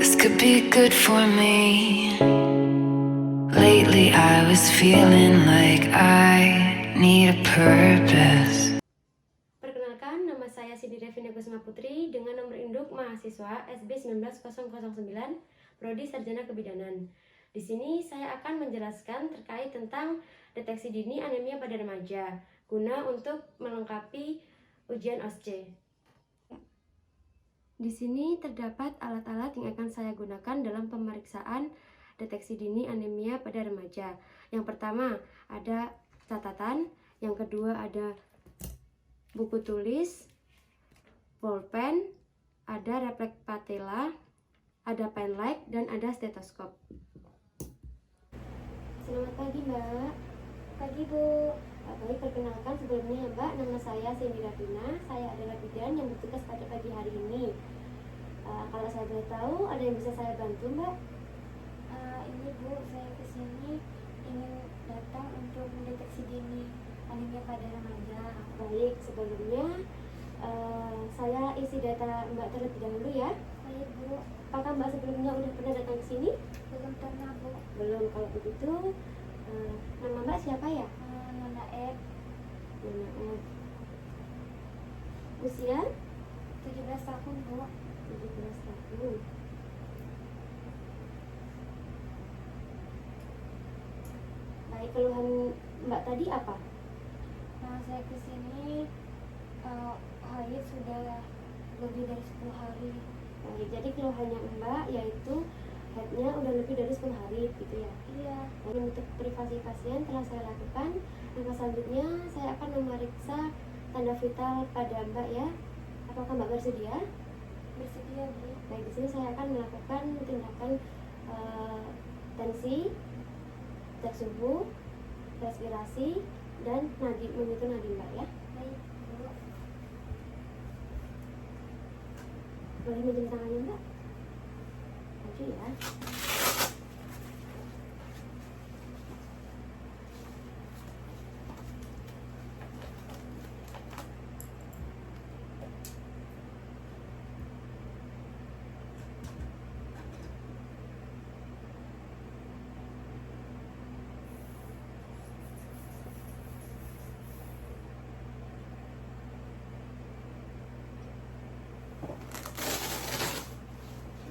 This could be good for me. Lately I was feeling like I need a purpose. Perkenalkan, nama saya Sidi Devina Kusuma Putri dengan nomor induk mahasiswa SB 19009, Prodi Sarjana Kebidanan. Di sini saya akan menjelaskan terkait tentang deteksi dini anemia pada remaja guna untuk melengkapi ujian OSCE. Di sini terdapat alat-alat yang akan saya gunakan dalam pemeriksaan deteksi dini anemia pada remaja. Yang pertama ada catatan, yang kedua ada buku tulis, pulpen, ada refleks patella, ada pen light, dan ada stetoskop. Selamat pagi Mbak. Pagi Bu. Baik, perkenalkan sebelumnya ya Mbak, nama saya Cindy Ravina. Saya adalah bidan yang bertugas pada pagi hari ini. Kalau saya boleh tahu, ada yang bisa saya bantu Mbak? Ini Bu, saya kesini ingin datang untuk mendeteksi dini anemia pada remaja. Baik, sebelumnya saya isi data Mbak terlebih dahulu ya. Baik Bu. Apakah Mbak sebelumnya udah pernah datang ke sini? Belum pernah Bu. Belum. Kalau begitu, nama Mbak siapa ya? Nona F. Nona F. Usia? 17 tahun Bu. 17 tahun. Baik, keluhan Mbak tadi apa? Saya kesini haid sudah lebih dari 10 hari. Baik, jadi keluhannya Mbak yaitu headnya udah lebih dari 10 hari gitu ya? Iya. Dan untuk privasi pasien telah saya lakukan. Langkah selanjutnya saya akan memeriksa tanda vital pada Mbak ya. Apakah Mbak bersedia? Bersedia Bu. Baik, di sini saya akan melakukan tindakan tensi, cek suhu, respirasi, dan nadi, menghitung nadi Mbak ya. Baik Bu. Boleh minjem tangannya Mbak? Maju ya.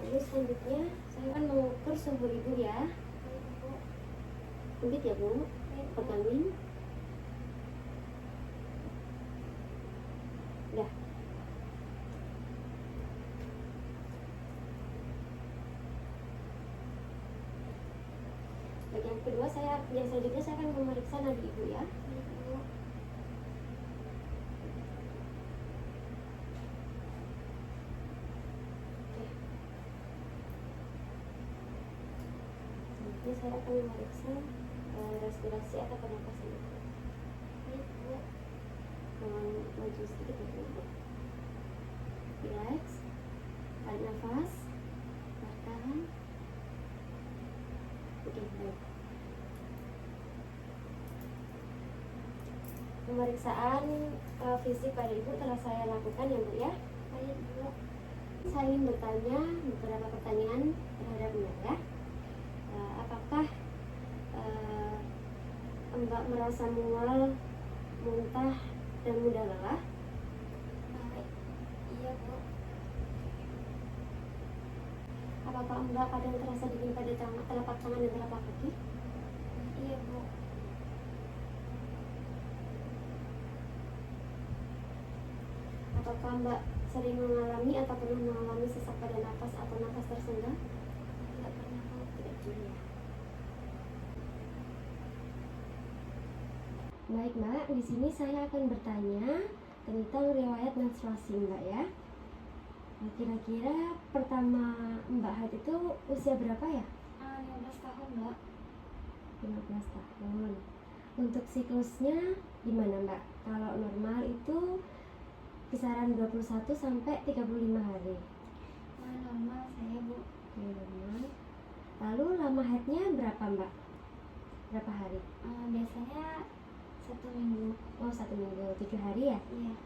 Lalu selanjutnya saya akan mengukur suhu ibu ya. Baik Bu. Kebit ya Bu, Baik Bu. pegangin. Udah. Baik, yang kedua yang selanjutnya saya akan memeriksa nadi ibu ya. Baik Bu. Selanjutnya saya akan memeriksa respirasi atau pernapasan ibu. Baik Bu. Maju sedikit ya Bu. Relax, tarik nafas, tahan. Oke, baik. Pemeriksaan fisik pada ibu telah saya lakukan ya Bu ya. Baik Bu. Saya ingin bertanya beberapa pertanyaan terhadap Mbak ya. Apakah Mbak merasa mual, muntah, dan mudah lelah? Iya Bu. Apakah Mbak kadang terasa dingin pada telapak tangan dan telapak kaki? Iya Bu. Apakah Mbak sering mengalami atau pernah mengalami sesak pada napas atau napas tersendat? Tidak pernah Bu. Tidak dulu ya. Baik Mbak, di sini saya akan bertanya tentang riwayat menstruasi Mbak ya. Kira-kira pertama Mbak haid itu usia berapa ya? 15 tahun Mbak. 15 tahun. Untuk siklusnya gimana Mbak? Kalau normal itu kisaran 21 sampai 35 hari. Normal saya Bu. Oke, normal. Lalu lama haidnya berapa Mbak? Berapa hari? Biasanya 1 minggu. Oh, 1 minggu, 7 hari ya? Iya.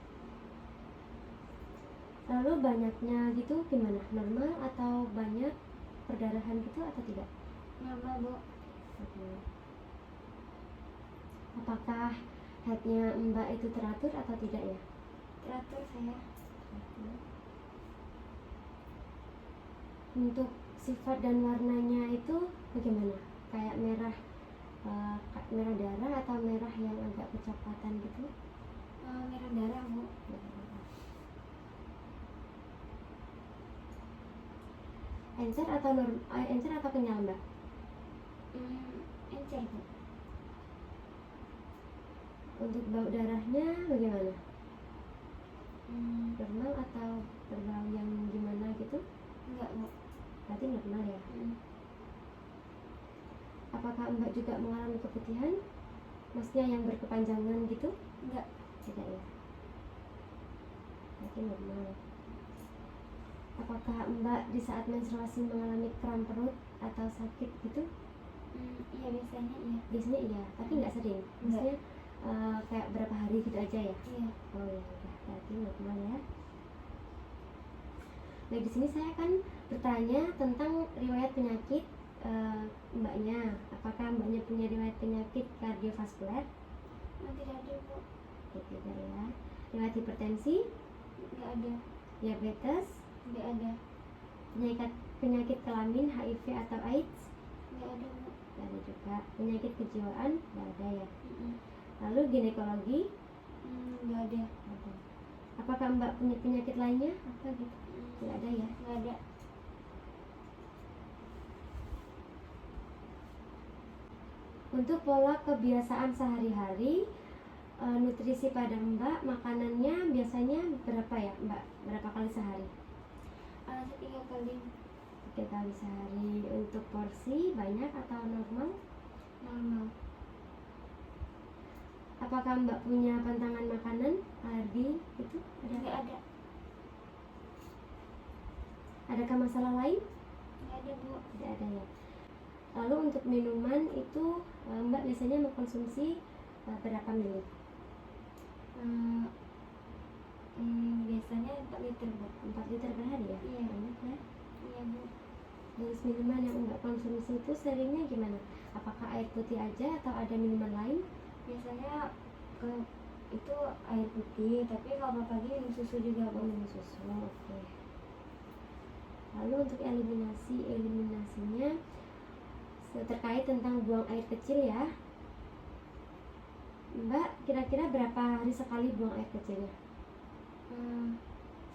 Lalu banyaknya gitu gimana? Normal atau banyak? perdarahan gitu atau tidak? Normal bu. Oke. Apakah headnya Mbak itu teratur atau tidak ya? Teratur saya. Untuk sifat dan warnanya itu bagaimana? Kayak merah, merah darah atau merah yang agak kecoklatan gitu? Merah darah bu. Encer atau encer atau kenyal Mbak? Encer bu. Untuk bau darahnya bagaimana? Hmm, Normal atau berbau yang gimana gitu? enggak bu. Berarti normal ya. Hmm, Apakah Mbak juga mengalami keputihan? Maksudnya yang berkepanjangan gitu? enggak. Tidak ya. Berarti normal. Apakah Mbak di saat menstruasi mengalami kram perut atau sakit gitu? Iya biasanya iya. Biasanya iya, tapi nggak sering. Maksudnya kayak berapa hari gitu aja ya? Iya. Oh ya udah, berarti normal ya. Nah di sini saya akan bertanya tentang riwayat penyakit Mbaknya. Apakah Mbaknya punya riwayat penyakit kardiovaskular? Tidak ada bu. Ya, tidak ya. Riwayat hipertensi, Enggak ada. diabetes, Enggak ada. penyakit kelamin, HIV atau AIDS? Enggak ada bu. Tidak ada juga. Penyakit kejiwaan? Tidak ada ya. Mm-mm. Lalu ginekologi? Enggak ada. Ada. Apakah Mbak punya penyakit lainnya? Apa gitu? Tidak ada ya. Enggak ada. Untuk pola kebiasaan sehari-hari, nutrisi pada Mbak, makanannya biasanya berapa ya Mbak? Berapa kali sehari? 3 kali. 3 kali sehari. Untuk porsi banyak atau normal? Normal. Apakah Mbak punya pantangan makanan? Alergi itu? Enggak Ada? ada. Adakah masalah lain? Enggak ada bu. Tidak ada ya. Lalu untuk minuman itu Mbak biasanya mengkonsumsi berapa mili? Biasanya 4 liter bu. 4 liter per hari ya? Iya. Banyak ya. Iya bu. Jenis minuman yang Mbak konsumsi itu seringnya gimana? Apakah air putih aja atau ada minuman lain? Biasanya itu air putih, tapi kalau pagi minum susu juga bu. Minum susu, oke. Lalu untuk eliminasinya terkait tentang buang air kecil ya, Mbak kira-kira berapa hari sekali buang air kecilnya?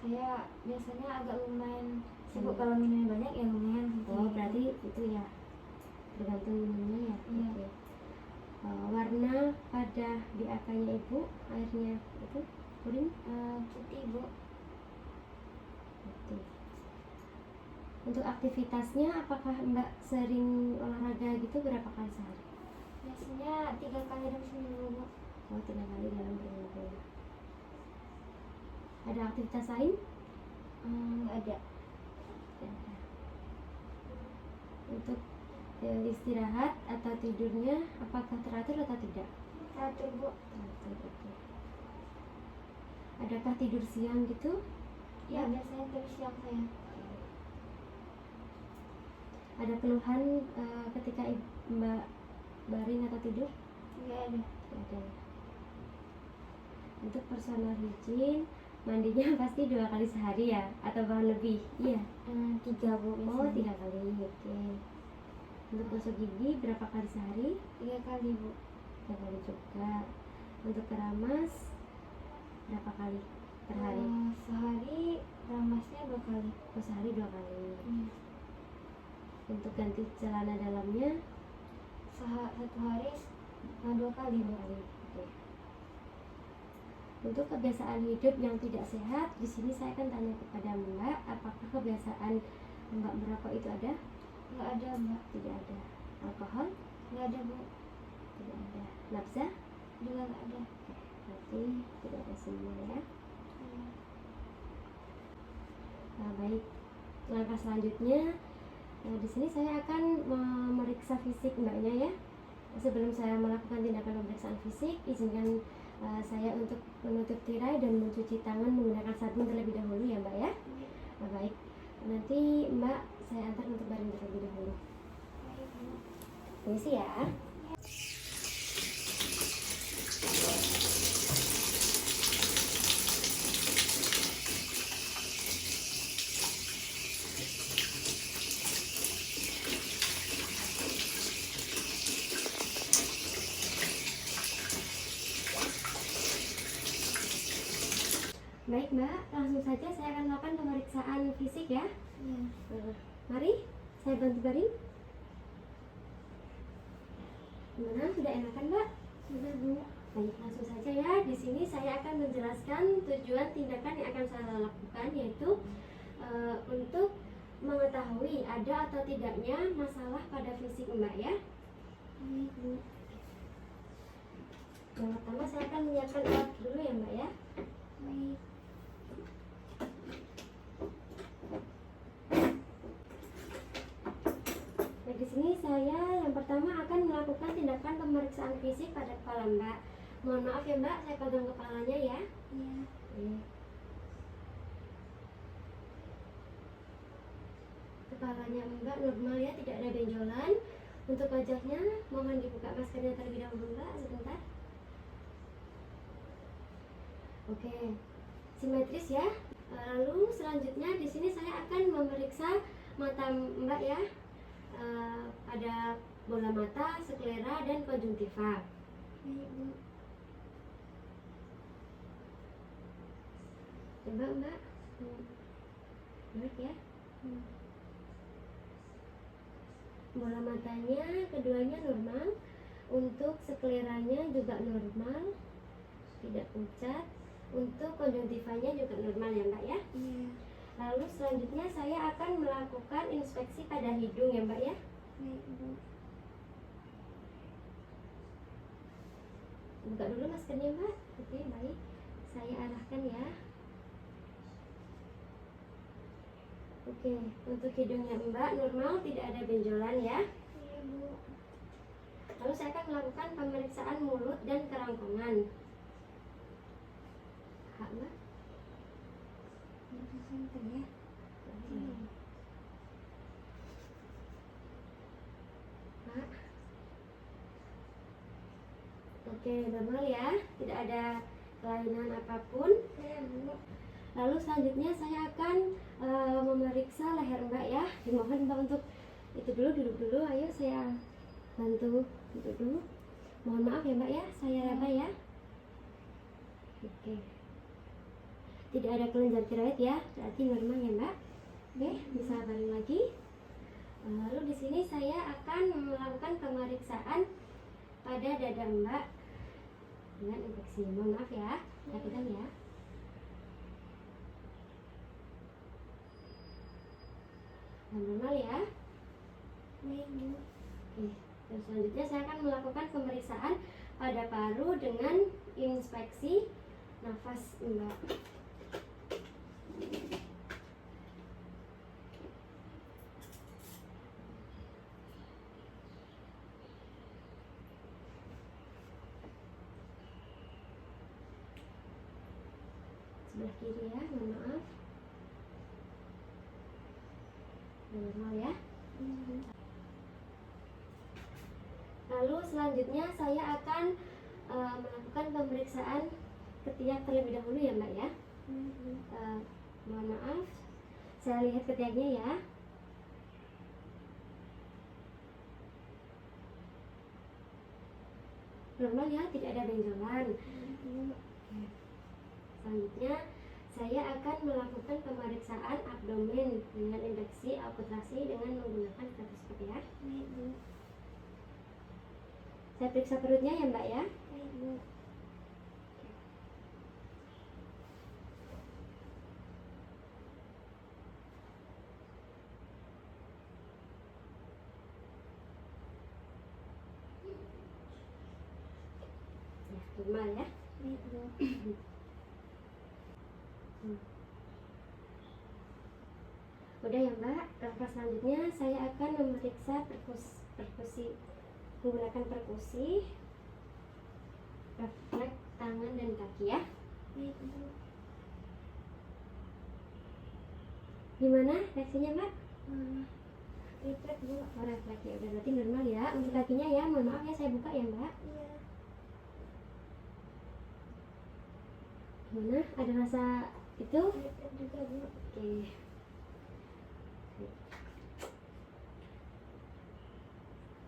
Saya biasanya agak lumayan sibuk, kalau minumnya banyak ya lumayan. Oh berarti itu ya tergantung minumnya ya. Iya. Oke. Warna pada BAK-nya Ibu airnya itu kuning? Putih bu. Putih. Untuk aktivitasnya apakah Mbak sering olahraga gitu berapa kali sehari? Biasanya 3 kali dalam seminggu bu. Oh 3 kali dalam seminggu. Ada aktivitas lain? Nggak ada. Ya. Untuk istirahat atau tidurnya apakah teratur atau tidak? Teratur bu. Teratur, oke. Adakah tidur siang gitu? Ya biasanya terus siang saya. Ada keluhan ketika Mbak baring atau tidur? Nggak ada. Tidak ada ya. Untuk personal hygiene, mandinya pasti 2 kali sehari ya? Atau bahkan lebih? Iya. 3 bu. Oh biasanya. 3 kali, oke. Untuk gosok gigi berapa kali sehari? 3 kali bu. 3 kali juga. Untuk keramas berapa kali per hari? Sehari ramasnya 2 kali. Oh, sehari 2 kali. Iya. Untuk ganti celana dalamnya 1 hari 2 kali bu. 2 kali. Oke. Untuk kebiasaan hidup yang tidak sehat, di sini saya akan tanya kepada Mbak, apakah kebiasaan Mbak merokok itu ada? Nggak ada mbak. Tidak ada. Alkohol? Nggak ada bu. Tidak ada. Nafsa? Juga nggak ada. Berarti tidak ada semua ya. Iya. Nah, baik. Langkah selanjutnya, di sini saya akan memeriksa fisik Mbaknya ya. Sebelum saya melakukan tindakan pemeriksaan fisik, izinkan saya untuk menutup tirai dan mencuci tangan menggunakan sabun terlebih dahulu ya Mbak ya. Nah, baik. Nanti Mbak saya antar untuk baring terlebih dahulu. Baik, Bu. Permisi ya. Baik Mbak, langsung saja saya akan melakukan pemeriksaan fisik ya. Iya. Mari, saya bantu baring. Gimana, sudah enakan Mbak? Sudah, Bu. Baik, langsung saja ya. Di sini saya akan menjelaskan tujuan tindakan yang akan saya lakukan, yaitu untuk mengetahui ada atau tidaknya masalah pada fisik Mbak ya. Baik, Bu. Yang pertama saya akan menyiapkan alat dulu ya Mbak ya. Baik. Nah, di sini saya yang pertama akan melakukan tindakan pemeriksaan fisik pada kepala Mbak. Mohon maaf ya Mbak, saya pegang kepalanya ya. Iya. Kepalanya Mbak normal ya, tidak ada benjolan. Untuk wajahnya, mohon dibuka maskernya terlebih dahulu Mbak, sebentar. Oke, simetris ya. Lalu selanjutnya di sini saya akan memeriksa mata Mbak ya. Ada bola mata, sklera, dan konjungtiva. Baik, Bu. Coba Mbak, baik ya. Bola matanya keduanya normal. Untuk skleranya juga normal, tidak pucat. Untuk konjungtivanya juga normal ya Mbak ya. Iya. Lalu selanjutnya saya akan melakukan inspeksi pada hidung ya Mbak ya. Baik, Bu. Buka dulu maskernya Mbak. Oke, baik. Saya arahkan ya. Oke, untuk hidungnya Mbak normal, tidak ada benjolan ya. Iya, Bu. Lalu saya akan melakukan pemeriksaan mulut dan kerongkongan. Hak Mbak. Itu santai ya. Oke. Mbak. Oke, normal ya. Tidak ada kelainan apapun. Iya, Bu. Lalu selanjutnya saya akan memeriksa leher Mbak ya. Dimohon Mbak untuk itu dulu, duduk dulu. Ayo saya bantu duduk dulu. Mohon maaf ya Mbak ya, saya raba ya. Oke. Tidak ada kelenjar tiroid ya, berarti normal ya Mbak. Oke, bisa baring lagi. Lalu di sini saya akan melakukan pemeriksaan pada dada Mbak dengan infeksi. Mohon maaf ya, saya pegang ya. Normal ya. Baik, Bu. Oke. Dan selanjutnya saya akan melakukan pemeriksaan pada paru dengan inspeksi nafas Mbak. Sebelah kiri ya, mohon maaf. Normal ya. Lalu selanjutnya saya akan melakukan pemeriksaan ketiak terlebih dahulu ya Mbak ya. Mohon maaf, saya lihat ketiaknya ya. Normal ya, tidak ada benjolan. Selanjutnya saya akan melakukan pemeriksaan abdomen dengan indeksi auskultasi dengan menggunakan stetoskop ya. Baik, Bu. Saya periksa perutnya ya Mbak ya. Baik, Bu. Ya, normal ya. Baik, Bu. Udah ya Mbak, langkah selanjutnya saya akan memeriksa perkusi menggunakan perkusi, refleks tangan dan kaki ya. Baik, Bu. Gimana reaksinya mbak? Refleks bu. Oh refleks ya, udah berarti normal ya. Untuk kakinya ya, mohon maaf ya saya buka ya mbak. Iya. Gimana? Ada rasa itu? Refleks juga bu. Oke.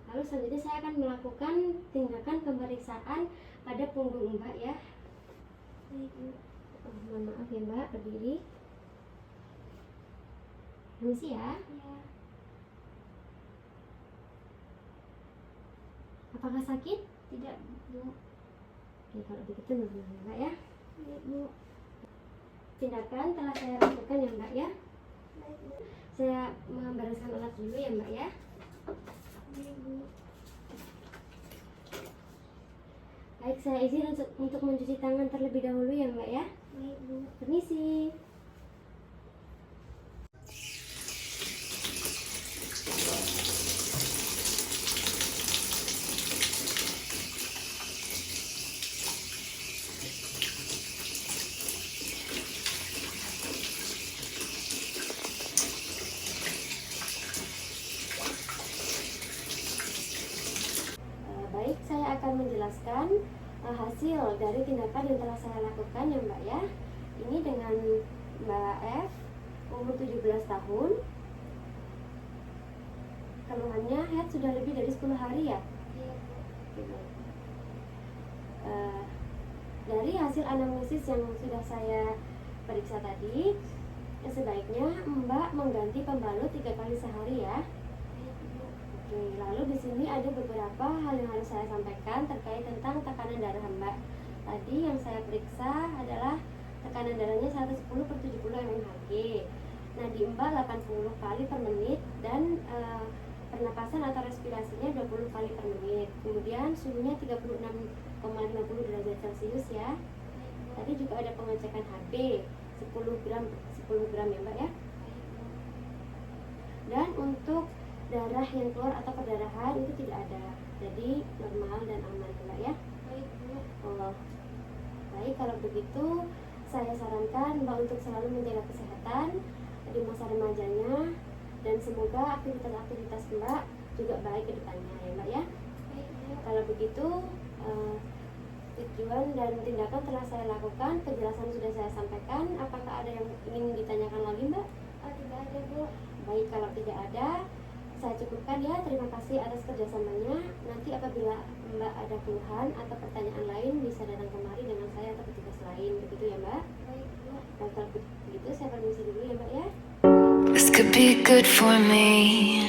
Lalu selanjutnya saya akan melakukan tindakan pemeriksaan pada punggung mbak ya. Baik bu. Mohon maaf ya mbak, berdiri. Permisi ya. Iya. Apakah sakit? Tidak bu. Oke, kalau begitu normal ya mbak ya. Baik bu. Tindakan telah saya lakukan ya mbak ya. Baik bu. Saya membereskan alat dulu ya mbak ya. Baik bu. Baik, saya izin untuk mencuci tangan terlebih dahulu ya mbak ya. Baik bu. Permisi. Baik, saya akan menjelaskan hasil dari tindakan yang telah saya lakukan ya mbak ya. Ini dengan Mbak F, umur 17 tahun. Keluhannya head sudah lebih dari 10 hari ya. Iya bu. Gitu. Dari hasil anamnesis yang sudah saya periksa tadi, sebaiknya mbak mengganti pembalut 3 kali sehari ya. Baik bu. Oke, lalu di sini ada beberapa hal yang harus saya sampaikan terkait tentang tekanan darah mbak. Tadi yang saya periksa adalah tekanan darahnya 110/70 mmHg. Nadi mbak 80 kali per menit dan pernapasan atau respirasinya 20 kali per menit. Kemudian suhunya 36,50 derajat Celcius ya. Tadi juga ada pengecekan HB 10 gram ya mbak ya. Baik bu. Dan untuk darah yang keluar atau perdarahan itu tidak ada, jadi normal dan aman ya mbak ya. Baik bu. Oh, baik, kalau begitu saya sarankan mbak untuk selalu menjaga kesehatan di masa remajanya, dan semoga aktivitas-aktivitas mbak juga baik ke depannya ya mbak ya. Baik bu. Kalau begitu tujuan dan tindakan telah saya lakukan, penjelasan sudah saya sampaikan. Apakah ada yang ingin ditanyakan lagi mbak? Oh tidak ada bu. Baik, kalau tidak ada, saya cukupkan ya. Terima kasih atas kerjasamanya. Nanti apabila mbak ada keluhan atau pertanyaan lain, bisa datang kemari dengan saya atau petugas lain, begitu ya mbak. Baik bu. Baik, kalau begitu saya permisi dulu ya mbak ya. This could be good for me.